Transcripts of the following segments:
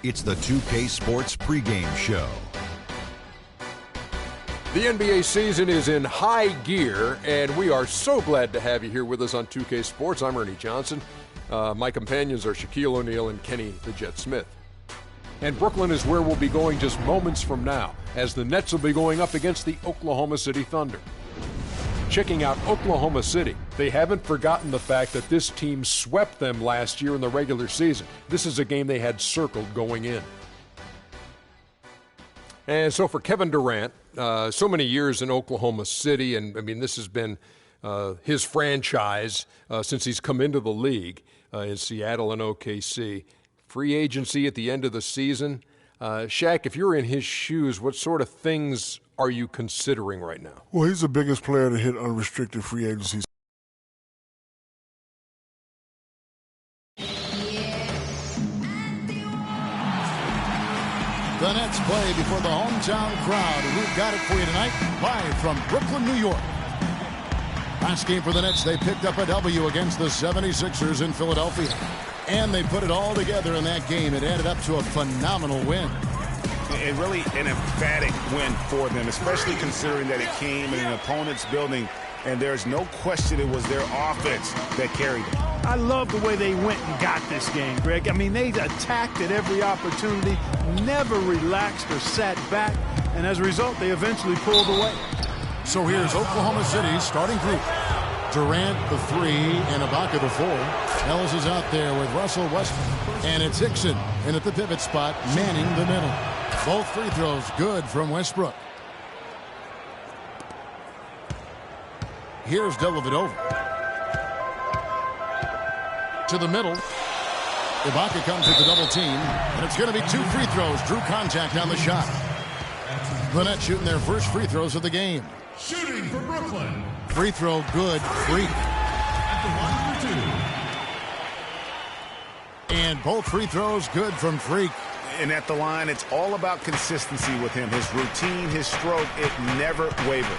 It's the 2K Sports pregame show. The NBA season is in high gear, and we are so glad to have you here with us on 2K Sports. I'm Ernie Johnson. My companions are Shaquille O'Neal and Kenny the Jet Smith. And Brooklyn is where we'll be going just moments from now, as the Nets will be going up against the Oklahoma City Thunder. Checking out Oklahoma City, they haven't forgotten the fact that this team swept them last year in the regular season. This is a game they had circled going in. And so for Kevin Durant, so many years in Oklahoma City, and I mean this has been his franchise since he's come into the league in Seattle and OKC. Free agency at the end of the season. Shaq, if you're in his shoes, what sort of things are you considering right now? Well, he's the biggest player to hit unrestricted free agency. The Nets play before the hometown crowd, and we've got it for you tonight, live from Brooklyn, New York. Last game for the Nets, they picked up a W against the 76ers in Philadelphia. And they put it all together in that game. It added up to a phenomenal win. And really an emphatic win for them, especially considering that it came in an opponent's building, and there's no question it was their offense that carried them. I love the way they went and got this game, Greg. I mean, they attacked at every opportunity, never relaxed or sat back, and as a result, they eventually pulled away. So here's Oklahoma City's starting group. Durant, the 3, and Ibaka, the 4. Ellis is out there with Russell Westbrook. And it's Hickson in at the pivot spot, manning the middle. Both free throws good from Westbrook. Here's Dellavedova. To the middle. Ibaka comes with the double team. And it's going to be 2 free throws. Drew contact on the shot. The Nets shooting their first free throws of the game. Shooting for Brooklyn. Free throw good. Freak. At the line for 2. And both free throws good from Freak. And at the line, it's all about consistency with him. His routine, his stroke, it never wavers.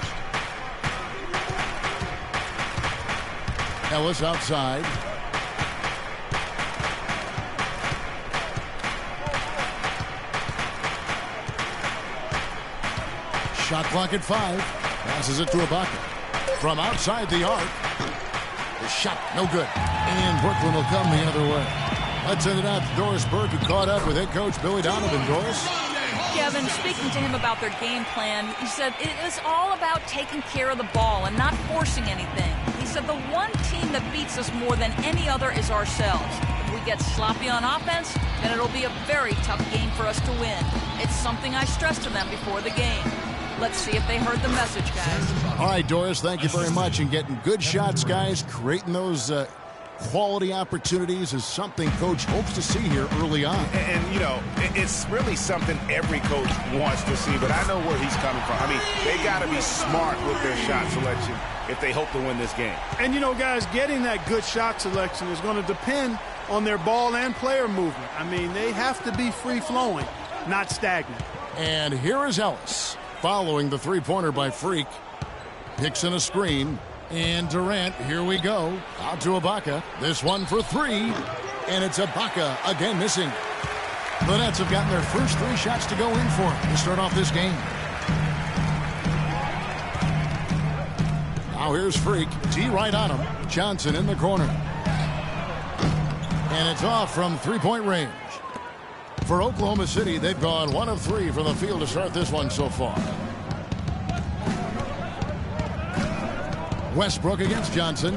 Ellis outside. Shot clock at 5. Passes it to Ibaka. From outside the arc. The shot, no good. And Brooklyn will come the other way. Let's send it out to Doris Burke, who caught up with head coach Billy Donovan. Doris? Kevin, speaking to him about their game plan, he said it is all about taking care of the ball and not forcing anything. He said the one team that beats us more than any other is ourselves. If we get sloppy on offense, then it'll be a very tough game for us to win. It's something I stressed to them before the game. Let's see if they heard the message, guys. All right, Doris, thank you very much. And getting good shots, guys, creating those quality opportunities is something Coach hopes to see here early on. And, you know, it's really something every coach wants to see, but I know where he's coming from. I mean, they got to be smart with their shot selection if they hope to win this game. And, you know, guys, getting that good shot selection is going to depend on their ball and player movement. I mean, they have to be free-flowing, not stagnant. And here is Ellis following the three-pointer by Freak. Hickson a screen. And Durant, here we go. Out to Ibaka. This one for 3. And it's Ibaka again missing. The Nets have gotten their first 3 shots to go in for to start off this game. Now here's Freak. T right on him. Johnson in the corner. And it's off from three-point range. For Oklahoma City, they've gone 1 of 3 from the field to start this one so far. Westbrook against Johnson.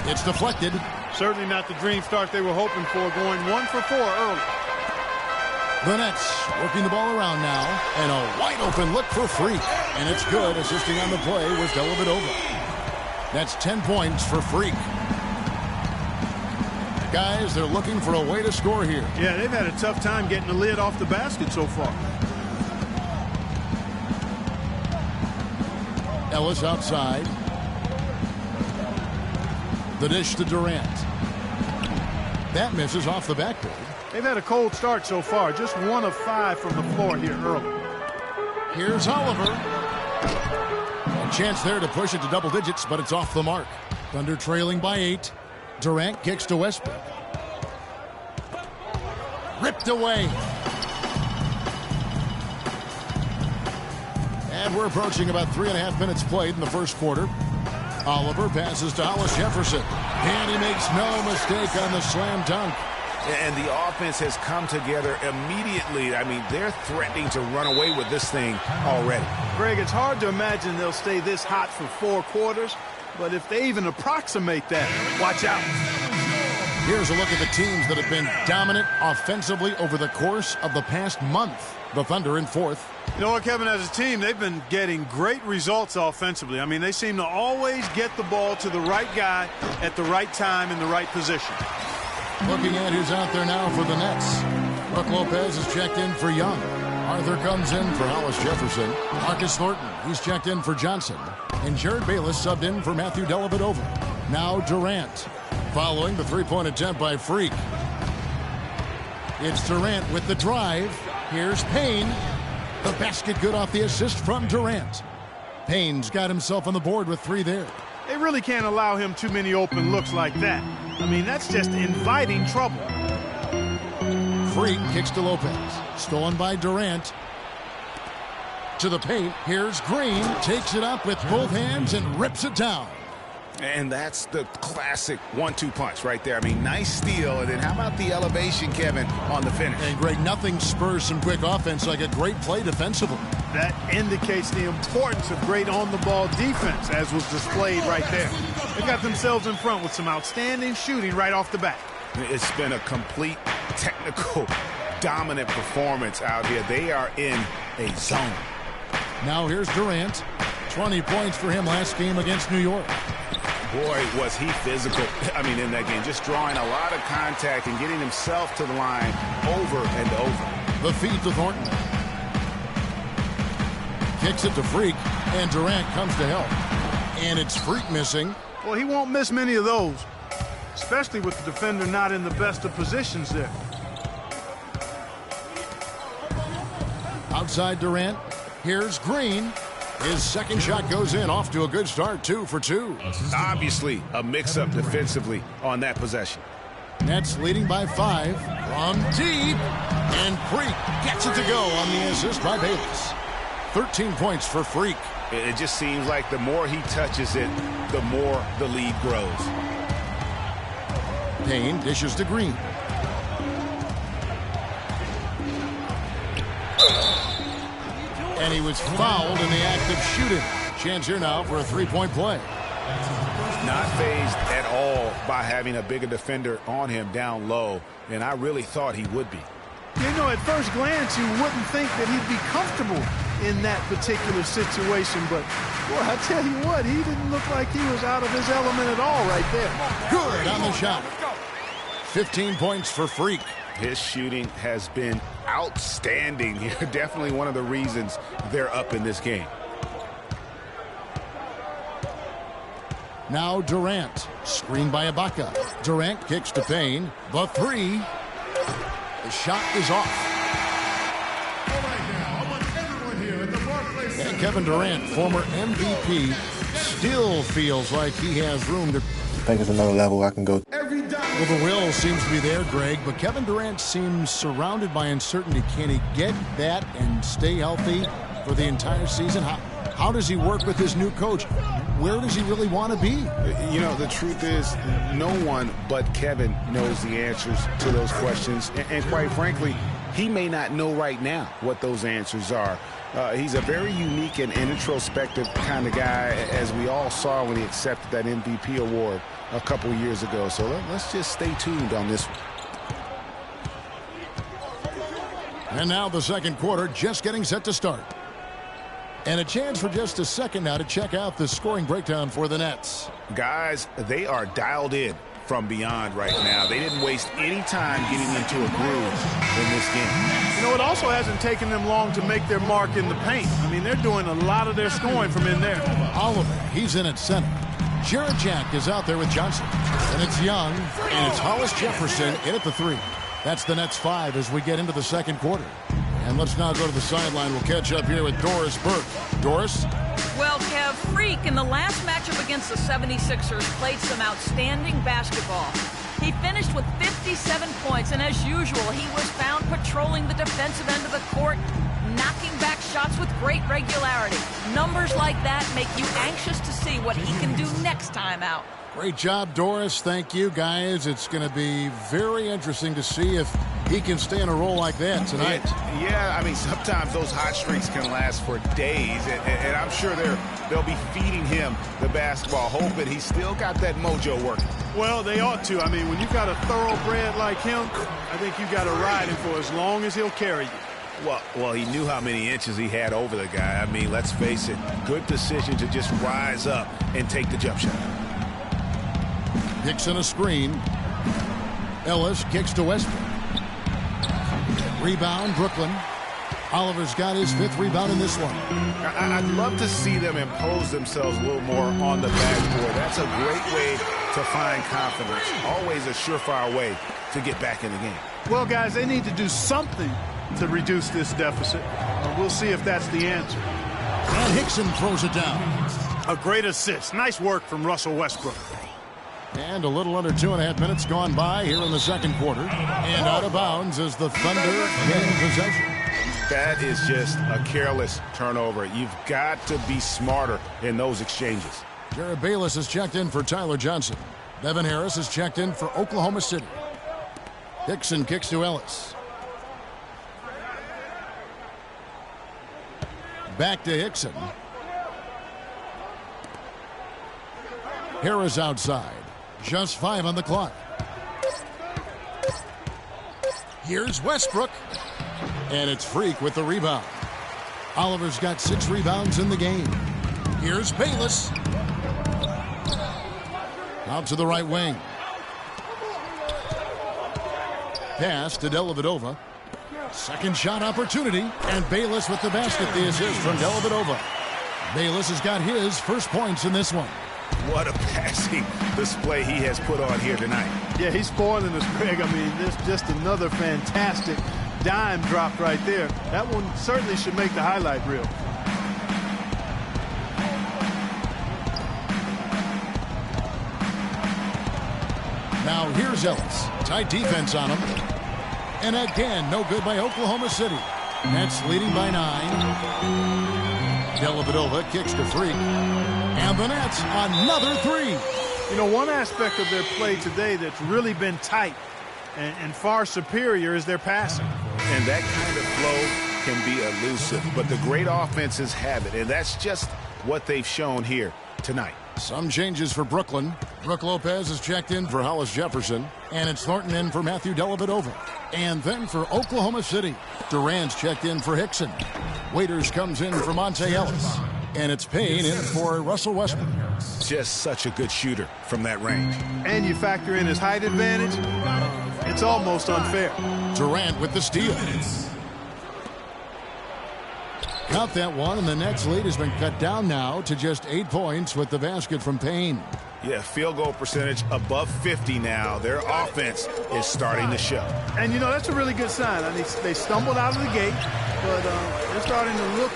It's deflected. Certainly not the dream start they were hoping for, going 1 for 4 early. The Nets working the ball around now, and a wide open look for Freak. And it's good. Assisting on the play was Dellavedova. That's 10 points for Freak. Guys, they're looking for a way to score here. Yeah, they've had a tough time getting the lid off the basket so far. Ellis outside. The dish to Durant. That misses off the backboard. They've had a cold start so far. Just 1 of 5 from the floor here early. Here's Oliver. A chance there to push it to double digits, but it's off the mark. Thunder trailing by 8. Durant kicks to Westbrook. ripped away. And we're approaching about 3.5 minutes played in the first quarter. Oliver passes to Hollis Jefferson. And he makes no mistake on the slam dunk. And the offense has come together immediately. I mean, they're threatening to run away with this thing already. Greg, it's hard to imagine they'll stay this hot for 4 quarters. But if they even approximate that, watch out. Here's a look at the teams that have been dominant offensively over the course of the past month. The Thunder in 4th. You know what, Kevin, as a team, they've been getting great results offensively. I mean, they seem to always get the ball to the right guy at the right time in the right position. Looking at who's out there now for the Nets. Brook Lopez is checked in for Young. Arthur comes in for Hollis Jefferson. Marcus Thornton, he's checked in for Johnson. And Jared Bayless subbed in for Matthew Dellavedova. Now Durant, following the three-point attempt by Freak. It's Durant with the drive. Here's Payne. The basket good off the assist from Durant. Payne's got himself on the board with 3 there. They really can't allow him too many open looks like that. I mean, that's just inviting trouble. Freak kicks to Lopez. Stolen by Durant. To the paint. Here's Green. Takes it up with both hands and rips it down. And that's the classic 1-2 punch right there. I mean, nice steal. And then how about the elevation, Kevin, on the finish? And, Greg, nothing spurs some quick offense like a great play defensively. That indicates the importance of great on-the-ball defense, as was displayed right there. They got themselves in front with some outstanding shooting right off the bat. It's been a complete technical, dominant performance out here. They are in a zone. Now here's Durant. 20 points for him last game against New York. Boy, was he physical, in that game. Just drawing a lot of contact and getting himself to the line over and over. The feed to Thornton. Kicks it to Freak, and Durant comes to help. And it's Freak missing. Well, he won't miss many of those, especially with the defender not in the best of positions there. Outside Durant. Here's Green. His second shot goes in, off to a good start, 2 for 2. Obviously, a mix-up defensively on that possession. Nets leading by 5 from deep. And Freak gets it to go on the assist by Bayless. 13 points for Freak. It just seems like the more he touches it, the more the lead grows. Payne dishes to Green. And he was fouled in the act of shooting. Chance here now for a three-point play. Not fazed at all by having a bigger defender on him down low, and I really thought he would be. You know, at first glance, you wouldn't think that he'd be comfortable in that particular situation, but, boy, I tell you what, he didn't look like he was out of his element at all right there. Good on the shot. 15 points for Freak. His shooting has been outstanding. Definitely one of the reasons they're up in this game. Now Durant, screened by Ibaka. Durant kicks to Payne. The 3. The shot is off. And Kevin Durant, former MVP, still feels like he has room to... I think it's another level I can go. Well, the will seems to be there, Greg, but Kevin Durant seems surrounded by uncertainty. Can he get that and stay healthy for the entire season? How does he work with his new coach? Where does he really want to be? You know, the truth is, no one but Kevin knows the answers to those questions. And quite frankly, he may not know right now what those answers are. He's a very unique and introspective kind of guy, as we all saw when he accepted that MVP award a couple years ago. So let's just stay tuned on this one. And now the second quarter just getting set to start. And a chance for just a second now to check out the scoring breakdown for the Nets. Guys, they are dialed in from beyond right now. They didn't waste any time getting into a groove in this game. You know, it also hasn't taken them long to make their mark in the paint. I mean, they're doing a lot of their scoring from in there. Oliver, he's in at center. Jared Jack is out there with Johnson. And it's Young, and it's Hollis Jefferson in at the 3. That's the Nets 5 as we get into the second quarter. And let's now go to the sideline. We'll catch up here with Doris Burke. Doris? Well, Kev, Freak in the last matchup against the 76ers played some outstanding basketball. He finished with 57 points, and as usual, he was found patrolling the defensive end of the court, knocking back shots with great regularity. Numbers like that make you anxious to see what he can do next time out. Great job, Doris. Thank you, guys. It's going to be very interesting to see if he can stay in a role like that tonight. Yeah, I mean, sometimes those hot streaks can last for days, and I'm sure they'll be feeding him the basketball, hoping he's still got that mojo working. Well, they ought to. I mean, when you've got a thoroughbred like him, I think you've got to ride him for as long as he'll carry you. Well, he knew how many inches he had over the guy. I mean, let's face it, good decision to just rise up and take the jump shot. Hickson a screen. Ellis kicks to Westbrook. Rebound, Brooklyn. Oliver's got his 5th rebound in this one. I'd love to see them impose themselves a little more on the backboard. That's a great way to find confidence. Always a surefire way to get back in the game. Well, guys, they need to do something to reduce this deficit. We'll see if that's the answer. And Hickson throws it down. A great assist. Nice work from Russell Westbrook. And a little under 2.5 minutes gone by here in the second quarter. And out of bounds as the Thunder gain possession. That is just a careless turnover. You've got to be smarter in those exchanges. Jared Bayless has checked in for Tyler Johnson. Devin Harris has checked in for Oklahoma City. Hickson kicks to Ellis. Back to Hickson. Harris outside. Just 5 on the clock. Here's Westbrook. And it's Freak with the rebound. Oliver's got 6 rebounds in the game. Here's Bayless. Out to the right wing. Pass to Dellavedova. Second shot opportunity. And Bayless with the basket. The assist from Dellavedova. Bayless has got his first points in this one. What a passing display he has put on here tonight. Yeah, he's spoiling us, Greg. I mean, this just another fantastic dime drop right there. That one certainly should make the highlight reel. Now here's Ellis. Tight defense on him. And again, no good by Oklahoma City. Nets leading by 9. Dellavedova kicks to Freak. And the Nets, another 3. You know, one aspect of their play today that's really been tight and far superior is their passing. And that kind of flow can be elusive, but the great offenses have it, and that's just what they've shown here tonight. Some changes for Brooklyn. Brook Lopez is checked in for Hollis Jefferson, and it's Thornton in for Matthew Dellavedova. And then for Oklahoma City, Durant's checked in for Hickson. Waiters comes in for Monte Ellis. And it's Payne in for Russell Westbrook. Just such a good shooter from that range. And you factor in his height advantage, it's almost unfair. Durant with the steal. Count that one, and the Nets lead has been cut down now to just 8 points with the basket from Payne. Yeah, field goal percentage above 50 now. Their offense is starting to show. And, you know, that's a really good sign. I mean, they stumbled out of the gate, but they're starting to look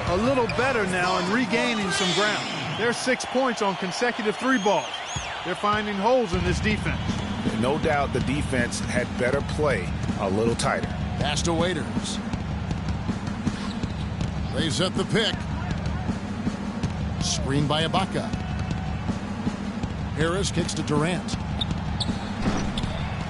a little better now and regaining some ground. There's 6 points on consecutive 3 balls. They're finding holes in this defense. No doubt the defense had better play a little tighter. Pass to Waiters. They set the pick. Screen by Ibaka. Harris kicks to Durant.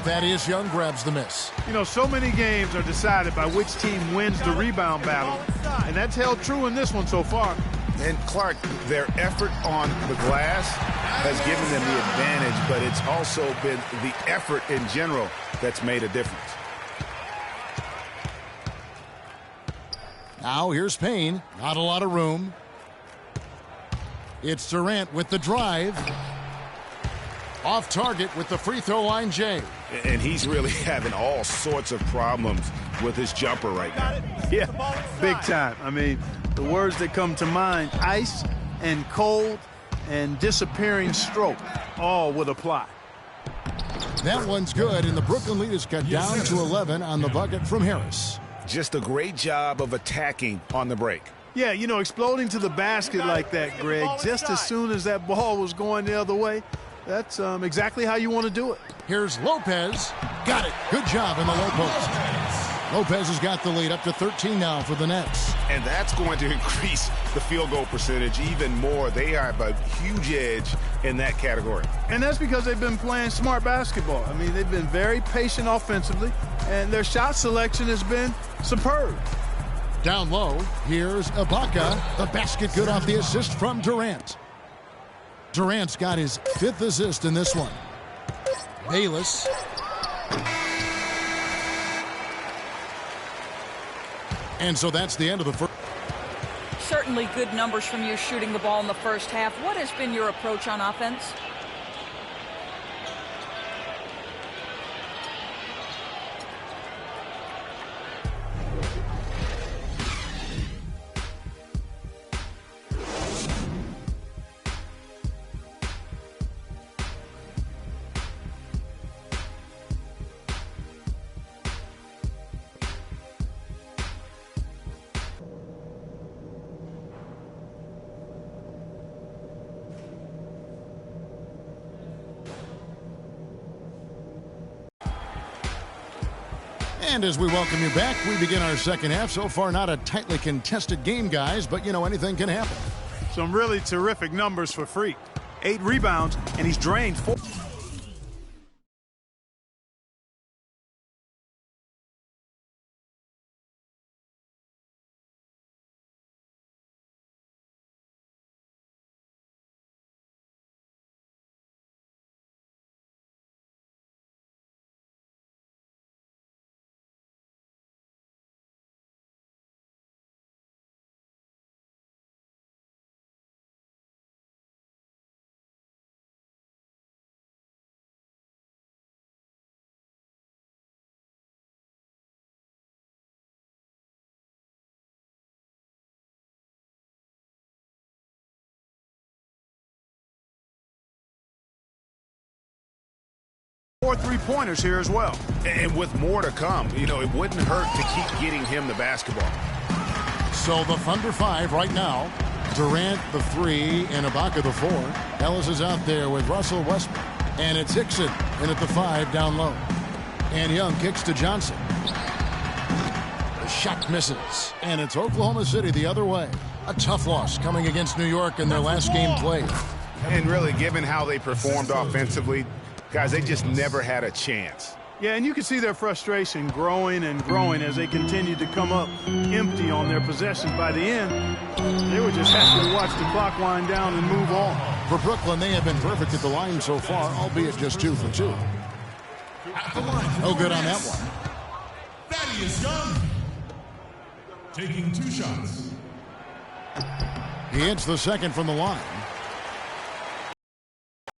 Thaddeus Young grabs the miss. You know, so many games are decided by which team wins the rebound battle, and that's held true in this one so far. And Clark, their effort on the glass has given them the advantage, but it's also been the effort in general that's made a difference. Now here's Payne. Not a lot of room. It's Durant with the drive. Off target with the free throw line, Jay. And he's really having all sorts of problems with his jumper right now. Yeah, big time. I mean, the words that come to mind, ice and cold and disappearing stroke, all would apply. That one's good, and the Brooklyn lead is cut down to 11 on the bucket from Harris. Just a great job of attacking on the break. Yeah, you know, exploding to the basket like that, Greg, just as soon as that ball was going the other way, That's exactly how you want to do it. Here's Lopez. Got it. Good job in the low post. Lopez has got the lead up to 13 now for the Nets. And that's going to increase the field goal percentage even more. They have a huge edge in that category. And that's because they've been playing smart basketball. I mean, they've been very patient offensively, and their shot selection has been superb. Down low, here's Ibaka. The basket good off the assist from Durant. Durant's got his 5th assist in this one. Bayless. And so that's the end of the first. Certainly good numbers from you shooting the ball in the first half. What has been your approach on offense? And as we welcome you back, we begin our second half. So far, not a tightly contested game, guys, but, you know, anything can happen. Some really terrific numbers for Freak. 8 rebounds, and he's drained 4. Four three-pointers here as well. And with more to come, you know, it wouldn't hurt to keep getting him the basketball. So the Thunder 5 right now. Durant the 3 and Ibaka the 4. Ellis is out there with Russell Westbrook. And it's Hickson in at the 5 down low. And Young kicks to Johnson. The shot misses. And it's Oklahoma City the other way. A tough loss coming against New York in their last game played. And really, given how they performed offensively, guys, they just never had a chance. Yeah, and you can see their frustration growing and growing as they continue to come up empty on their possessions. By the end, they were just happy to watch the clock wind down and move on. For Brooklyn, they have been perfect at the line so far, albeit just 2 for 2. No good on that one. Thaddeus Young taking 2 shots. He hits the second from the line.